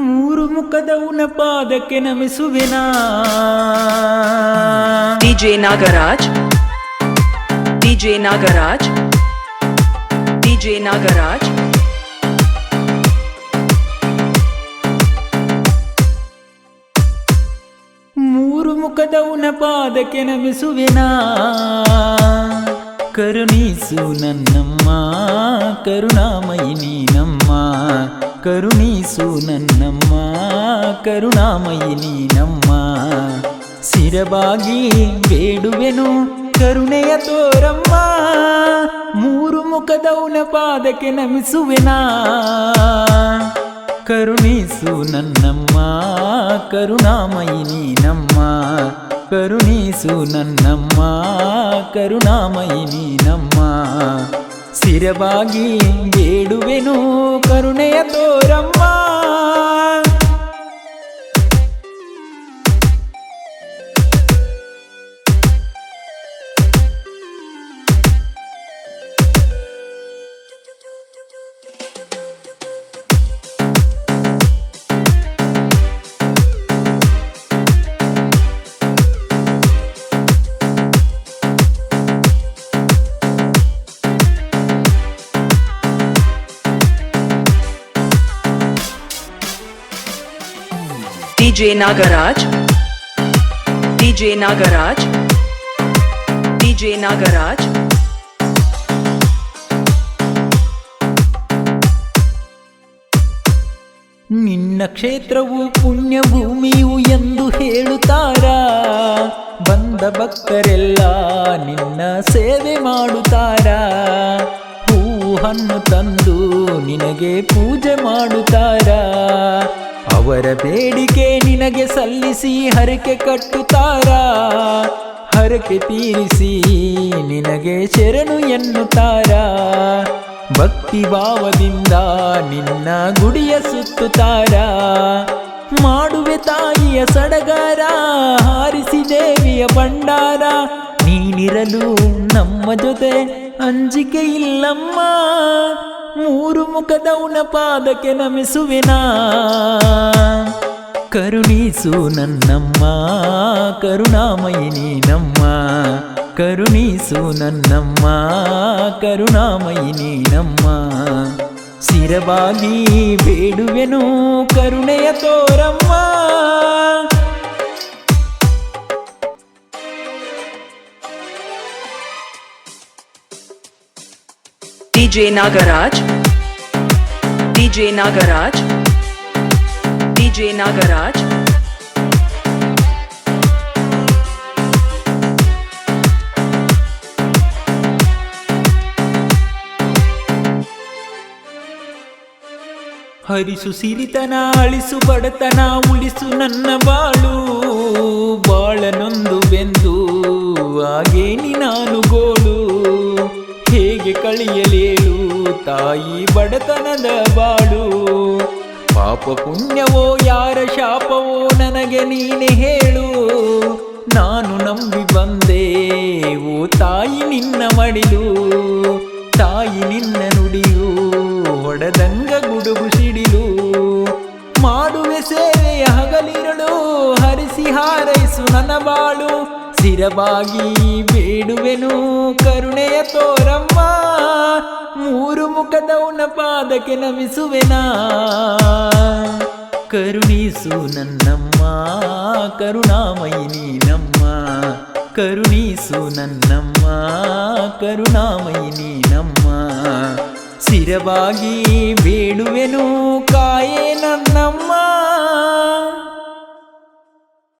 ಮೂರು ಮುಖದವನ ಪಾದಕ್ಕೆ ನಮಿಸುವೆನಾ. DJ Nagaraj, DJ Nagaraj, DJ Nagaraj. ಮೂರು ಮುಖದವನ ಪಾದಕ್ಕೆ ನಮಿಸುವೆನಾ. ಕರುಣಿಸು ನನ್ನಮ್ಮ ಕರುಣಾಮಯಿ ನೀನಮ್ಮ, ಕರುಣಿಸು ನನ್ನಮ್ಮ ಕರುಣಾಮಯಿ ನೀನಮ್ಮ. ಶಿರಬಾಗಿ ಬೇಡುವೆನು ಕರುಣೆಯ ತೋರಮ್ಮ. ಮೂರು ಮುಖದವನ ಪಾದಕ್ಕೆ ನಮಿಸುವೆನಾ. ಕರುಣಿಸು ನನ್ನಮ್ಮ ಕರುಣಾಮಯಿ ನೀನಮ್ಮ, ಕರುಣಿಸು ನನ್ನಮ್ಮ ಕರುಣಾಮಯಿ ನೀನಮ್ಮ. ಶಿರಬಾಗಿ ಬೇಡುವೆನು ಕರುಣೆಯ ತೋರಮ್ಮ. DJ Nagaraj, DJ Nagaraj, DJ Nagaraj. ನಿನ್ನ ಕ್ಷೇತ್ರವು ಪುಣ್ಯ ಭೂಮಿಯು ಎಂದು ಹೇಳುತ್ತಾರಾ. ಬಂದ ಭಕ್ತರೆಲ್ಲ ನಿನ್ನ ಸೇವೆ ಮಾಡುತ್ತಾರಾ. ಹೂವು ಹಣ್ಣು ತಂದು ನಿನಗೆ ಪೂಜೆ ಮಾಡುತ್ತಾರಾ. ಅವರ ಬೇಡಿಕೆ ನಿನಗೆ ಸಲ್ಲಿಸಿ ಹರಕೆ ಕಟ್ಟುತ್ತಾರಾ. ಹರಕೆ ತೀರಿಸಿ ನಿನಗೆ ಶರಣು ಎನ್ನುತ್ತಾರಾ. ಭಕ್ತಿ ಭಾವದಿಂದ ನಿನ್ನ ಗುಡಿಯ ಸುತ್ತುತ್ತಾರಾ. ಮಾಡುವೆ ತಾಯಿಯ ಸಡಗಾರ, ಹಾರಿಸಿ ದೇವಿಯ ಭಂಡಾರ. ನೀನಿರಲು ನಮ್ಮ ಜೊತೆ ಅಂಜಿಕೆ ಇಲ್ಲಮ್ಮ. ಮೂರು ಮುಖದವನ ಪಾದಕ್ಕೆ ನಮಿಸುವೆನಾ. ಕರುಣಿಸು ನನ್ನಮ್ಮ ಕರುಣಾಮಯಿ ನೀನಮ್ಮ, ಕರುಣಿಸು ನನ್ನಮ್ಮ ಕರುಣಾಮಯಿ ನೀನಮ್ಮ. ಶಿರಬಾಗಿ ಬೇಡುವೆನು ಕರುಣೆಯ ತೋರಮ್ಮ. DJ Nagaraj, DJ Nagaraj, DJ Nagaraj. ಹರಿಸು ಸಿರಿತನ ಅಳಿಸು ಬಡತನ ಉಳಿಸು ನನ್ನ ಬಾಳು. ಬಾಳನೊಂದು ಬೆಂದು ಆಗೇನಿ ನಾನು ಗೋಳು. ಹೇಗೆ ಕಳಿಯಲೇಳು ತಾಯಿ ಬಡತನದ ಬಾಳು. ಪಾಪ ಪುಣ್ಯವೋ ಯಾರ ಶಾಪವೋ ನನಗೆ ನೀನೆ ಹೇಳು. ನಾನು ನಂಬಿ ಬಂದೆ ಓ ತಾಯಿ ನಿನ್ನ ಮಡಿಲು. ತಾಯಿ ನಿನ್ನ ನುಡಿಯು ಹೊಡೆದಂಗ ಗುಡುಗು ಸಿಡಿಲು. ಮಾಡುವೆ ಸೇವೆಯ ಹಗಲಿರಳು, ಹರಿಸಿ ಹಾರೈಸು ನನ್ನ ಬಾಳು. ಶಿರಬಾಗಿ ಬೇಡುವೆನು ಕರುಣೆಯ ತೋರಮ್ಮ. ಮೂರು ಮುಖದವನ ಪಾದಕ್ಕೆ ನಮಿಸುವೆನಾ. ಕರುಣಿಸು ನನ್ನಮ್ಮ ಕರುಣಾಮಯಿ ನೀನಮ್ಮ, ಕರುಣಿಸು ನನ್ನಮ್ಮ ಕರುಣಾಮಯಿ ನೀನಮ್ಮ. ಶಿರಬಾಗಿ ಬೇಡುವೆನು ಕಾಯೇ ನನ್ನಮ್ಮ.